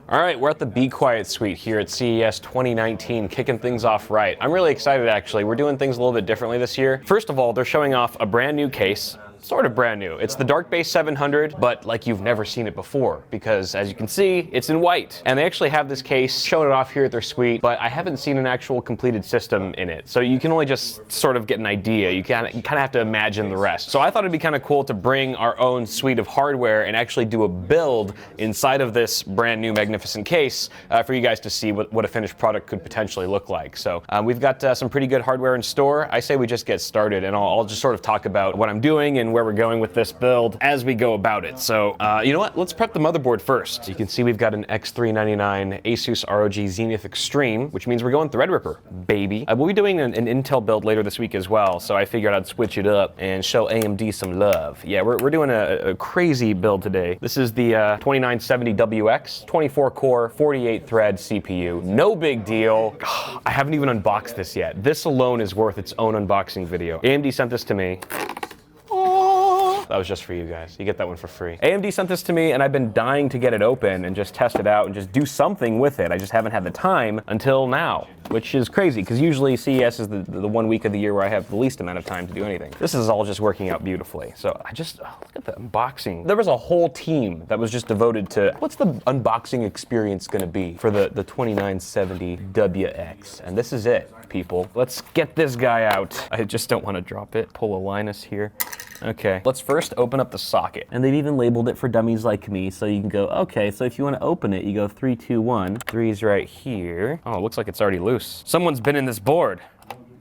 All right, we're at the Be Quiet suite here at CES 2019, kicking things off right. I'm really excited actually. We're doing things a little bit differently this year. First of all, they're showing off a brand new case. Sort of brand new. It's the Dark Base 700, but like you've never seen it before, because as you can see, it's in white. And they actually have this case, showing it off here at their suite, but I haven't seen an actual completed system in it. So you can only just sort of get an idea. You kind of have to imagine the rest. So I thought it'd be kind of cool to bring our own suite of hardware and actually do a build inside of this brand new magnificent case for you guys to see what a finished product could potentially look like. So we've got some pretty good hardware in store. I say we just get started, and I'll just sort of talk about what I'm doing and where we're going with this build as we go about it. So you know what, let's prep the motherboard first. You can see we've got an X399 Asus ROG Zenith Extreme, which means we're going Threadripper, baby. We'll be doing an Intel build later this week as well, so I figured I'd switch it up and show AMD some love. Yeah, we're doing a crazy build today. This is the 2970WX, 24 core, 48 thread CPU. No big deal. I haven't even unboxed this yet. This alone is worth its own unboxing video. AMD sent this to me. That was just for you guys. You get that one for free. AMD sent this to me, and I've been dying to get it open and just test it out and just do something with it. I just haven't had the time until now, which is crazy, because usually CES is the 1 week of the year where I have the least amount of time to do anything. This is all just working out beautifully. So I just, look at the unboxing. There was a whole team that was just devoted to, what's the unboxing experience gonna be for the 2970WX? And this is it, people. Let's get this guy out. I just don't want to drop it. Pull a Linus here. Okay, let's first open up the socket. And they've even labeled it for dummies like me, so you can go, okay, so if you want to open it, you go 3, 2, 1. 3's right here. Oh, it looks like it's already loose. Someone's been in this board.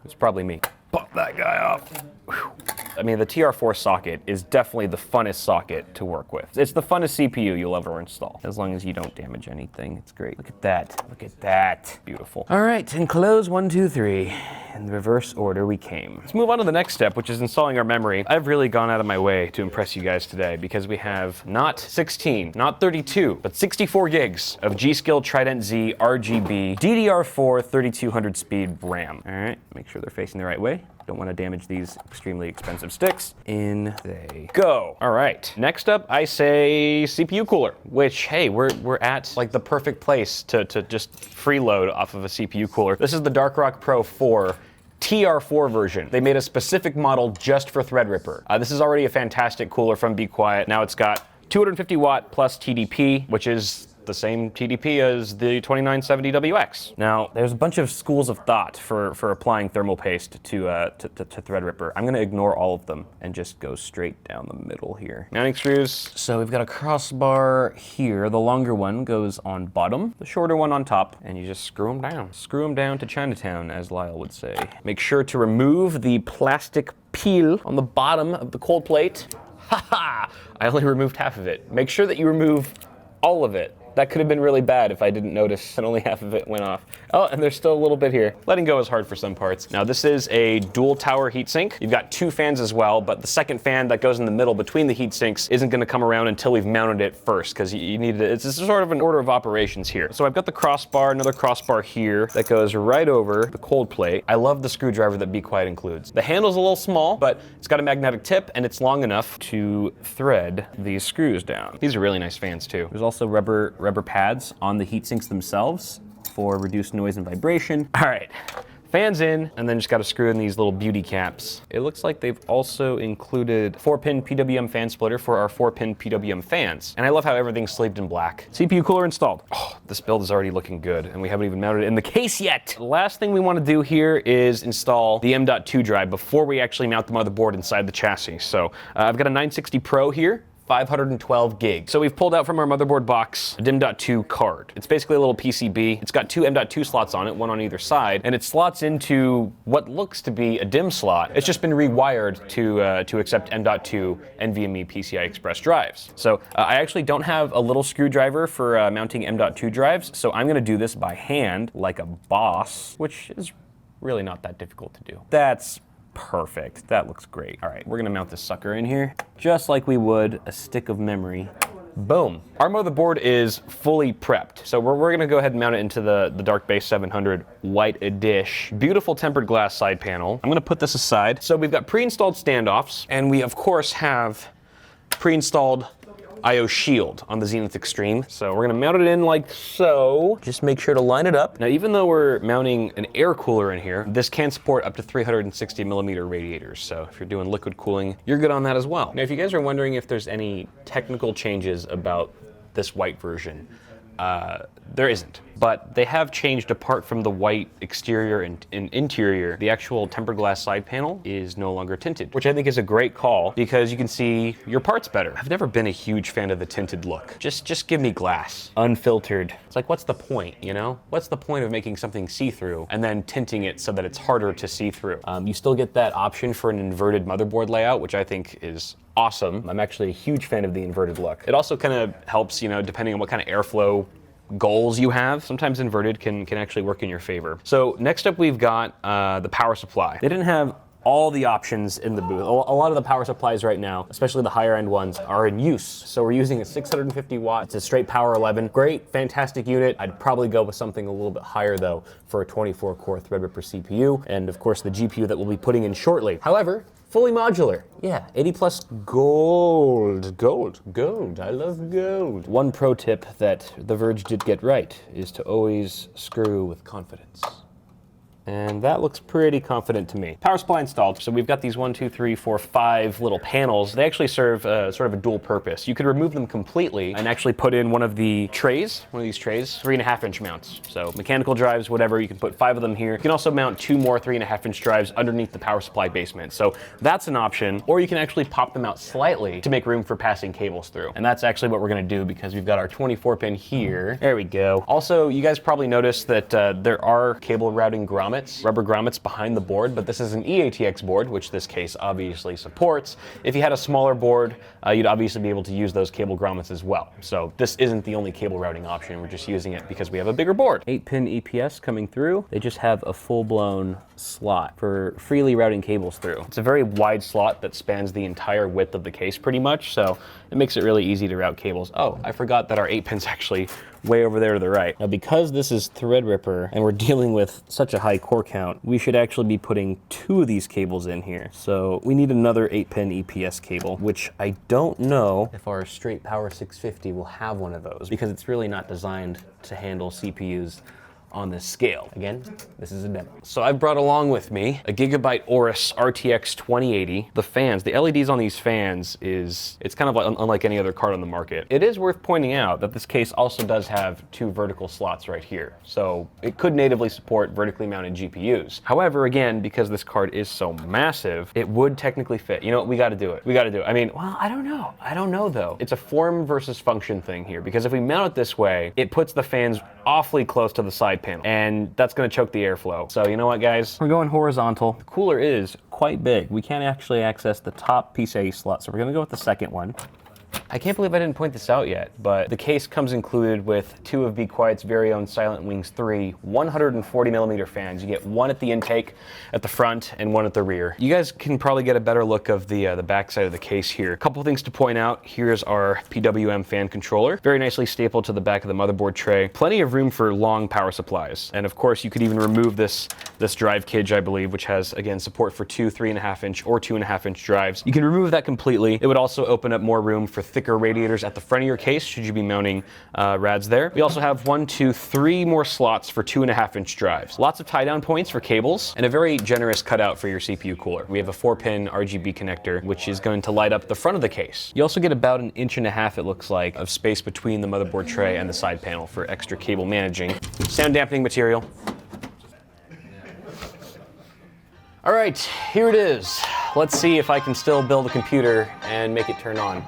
It's probably me. Pop that guy off. Whew. I mean, the TR4 socket is definitely the funnest socket to work with. It's the funnest CPU you'll ever install, as long as you don't damage anything. It's great. Look at that. Look at that. Beautiful. All right, and close 1, 2, 3. In the reverse order we came. Let's move on to the next step, which is installing our memory. I've really gone out of my way to impress you guys today, because we have not 16, not 32, but 64 gigs of G.Skill Trident Z RGB DDR4 3200 speed RAM. All right, make sure they're facing the right way. Don't want to damage these extremely expensive sticks. In they go. All right, next up, I say CPU cooler, which, hey, we're at like the perfect place to just freeload off of a CPU cooler. This is the Darkrock Pro 4 TR4 version. They made a specific model just for Threadripper. This is already a fantastic cooler from Be Quiet. Now it's got 250 watt plus TDP, which is the same TDP as the 2970WX. Now, there's a bunch of schools of thought for applying thermal paste to Threadripper. I'm gonna ignore all of them and just go straight down the middle here. Mounting screws. So we've got a crossbar here. The longer one goes on bottom, the shorter one on top, and you just screw them down. Screw them down to Chinatown, as Lyle would say. Make sure to remove the plastic peel on the bottom of the cold plate. Haha! I only removed half of it. Make sure that you remove all of it. That could have been really bad if I didn't notice and only half of it went off. Oh, and there's still a little bit here. Letting go is hard for some parts. Now this is a dual tower heatsink. You've got 2 fans as well, but the second fan that goes in the middle between the heat sinks isn't gonna come around until we've mounted it first, because you need it. It's sort of an order of operations here. So I've got the crossbar, another crossbar here that goes right over the cold plate. I love the screwdriver that Be Quiet includes. The handle's a little small, but it's got a magnetic tip and it's long enough to thread these screws down. These are really nice fans too. There's also rubber pads on the heat sinks themselves for reduced noise and vibration. All right, fans in, and then just got to screw in these little beauty caps. It looks like they've also included 4-pin PWM fan splitter for our 4-pin PWM fans. And I love how everything's sleeved in black. CPU cooler installed. Oh, this build is already looking good, and we haven't even mounted it in the case yet. The last thing we want to do here is install the M.2 drive before we actually mount the motherboard inside the chassis. So I've got a 960 Pro here. 512 gigs. So we've pulled out from our motherboard box a M.2 card. It's basically a little PCB. It's got 2 M.2 slots on it, one on either side, and it slots into what looks to be a DIMM slot. It's just been rewired to accept M.2 NVMe PCI Express drives. So I actually don't have a little screwdriver for mounting M.2 drives, so I'm gonna do this by hand like a boss, which is really not that difficult to do. That's perfect. That looks great. All right, we're gonna mount this sucker in here, just like we would a stick of memory. Boom. Our motherboard is fully prepped. So we're gonna go ahead and mount it into the Dark Base 700 White Edition. Beautiful tempered glass side panel. I'm gonna put this aside. So we've got pre-installed standoffs, and we of course have pre-installed I/O shield on the Zenith Extreme. So we're gonna mount it in like so. Just make sure to line it up. Now, even though we're mounting an air cooler in here, this can support up to 360 millimeter radiators. So if you're doing liquid cooling, you're good on that as well. Now, if you guys are wondering if there's any technical changes about this white version, there isn't. But they have changed, apart from the white exterior and interior, the actual tempered glass side panel is no longer tinted, which I think is a great call because you can see your parts better. I've never been a huge fan of the tinted look. Just give me glass, unfiltered. It's like, what's the point, you know? What's the point of making something see-through and then tinting it so that it's harder to see through? You still get that option for an inverted motherboard layout, which I think is awesome. I'm actually a huge fan of the inverted look. It also kind of helps, you know, depending on what kind of airflow goals you have. Sometimes inverted can actually work in your favor. So next up, we've got the power supply. They didn't have all the options in the booth. A lot of the power supplies right now, especially the higher end ones, are in use. So we're using a 650 watt. It's a straight power 11. Great, fantastic unit. I'd probably go with something a little bit higher though for a 24 core Threadripper CPU, and of course the GPU that we'll be putting in shortly. However, fully modular. Yeah, 80 plus gold. Gold. I love gold. One pro tip that The Verge did get right is to always screw with confidence. And that looks pretty confident to me. Power supply installed. So we've got these 1, 2, 3, 4, 5 little panels. They actually serve sort of a dual purpose. You could remove them completely and actually put in one of these trays, 3.5 inch mounts. So mechanical drives, whatever, you can put 5 of them here. You can also mount 2 more 3.5 inch drives underneath the power supply basement. So that's an option. Or you can actually pop them out slightly to make room for passing cables through. And that's actually what we're gonna do because we've got our 24 pin here. There we go. Also, you guys probably noticed that there are cable routing grommets, rubber grommets behind the board, but this is an EATX board, which this case obviously supports. If you had a smaller board, you'd obviously be able to use those cable grommets as well. So this isn't the only cable routing option. We're just using it because we have a bigger board. 8-pin EPS coming through. They just have a full-blown slot for freely routing cables through. It's a very wide slot that spans the entire width of the case pretty much, so it makes it really easy to route cables. Oh, I forgot that our 8-pin's actually way over there to the right. Now, because this is Threadripper and we're dealing with such a high core count, we should actually be putting 2 of these cables in here. So we need another 8-pin EPS cable, which I don't know if our straight power 650 will have one of those because it's really not designed to handle CPUs on this scale. Again, this is a demo. So I've brought along with me a Gigabyte Aorus RTX 2080. The fans, the LEDs on these fans it's kind of like unlike any other card on the market. It is worth pointing out that this case also does have 2 vertical slots right here. So it could natively support vertically mounted GPUs. However, again, because this card is so massive, it would technically fit. You know what, we gotta do it. I mean, well, I don't know though. It's a form versus function thing here because if we mount it this way, it puts the fans awfully close to the side panel, and that's gonna choke the airflow. So you know what, guys? We're going horizontal. The cooler is quite big. We can't actually access the top PCIe slot, so we're gonna go with the second one. I can't believe I didn't point this out yet, but the case comes included with 2 of Be Quiet's very own Silent Wings 3 140 millimeter fans. You get 1 at the intake at the front and 1 at the rear. You guys can probably get a better look of the back side of the case here. A couple things to point out. Here's our PWM fan controller, very nicely stapled to the back of the motherboard tray. Plenty of room for long power supplies. And of course, you could even remove this drive cage, I believe, which has, again, support for 2 3.5 inch or 2.5 inch drives. You can remove that completely. It would also open up more room for thicker radiators at the front of your case should you be mounting rads there. We also have 1, 2, 3 more slots for 2.5 inch drives. Lots of tie down points for cables and a very generous cutout for your CPU cooler. We have a 4-pin RGB connector, which is going to light up the front of the case. You also get about 1.5 inches, it looks like, of space between the motherboard tray and the side panel for extra cable managing. Sound dampening material. All right, here it is. Let's see if I can still build a computer and make it turn on.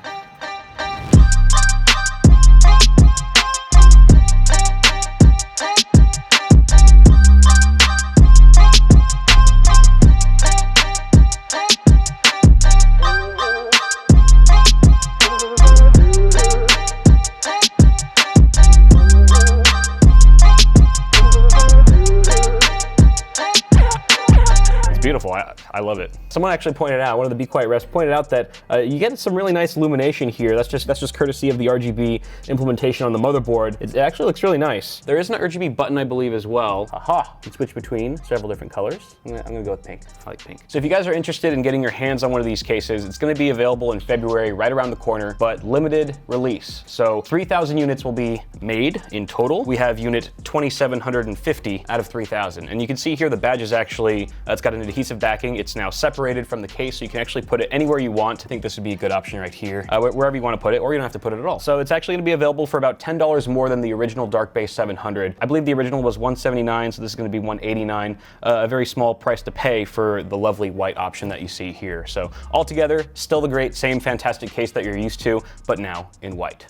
beautiful. I love it. Someone actually pointed out, one of the BITBOI reps pointed out that you get some really nice illumination here. That's just courtesy of the RGB implementation on the motherboard. It actually looks really nice. There is an RGB button, I believe, as well. Aha! You can switch between several different colors. I'm gonna go with pink. I like pink. So if you guys are interested in getting your hands on one of these cases, it's gonna be available in February, right around the corner, but limited release. So 3,000 units will be made in total. We have unit 2,750 out of 3,000. And you can see here the badge is actually, it's got an adhesive backing. It's now separated from the case, so you can actually put it anywhere you want. I think this would be a good option right here, wherever you want to put it, or you don't have to put it at all. So it's actually gonna be available for about $10 more than the original Dark Base 700. I believe the original was $179, so this is gonna be $189. A very small price to pay for the lovely white option that you see here. So altogether, still the great, same fantastic case that you're used to, but now in white.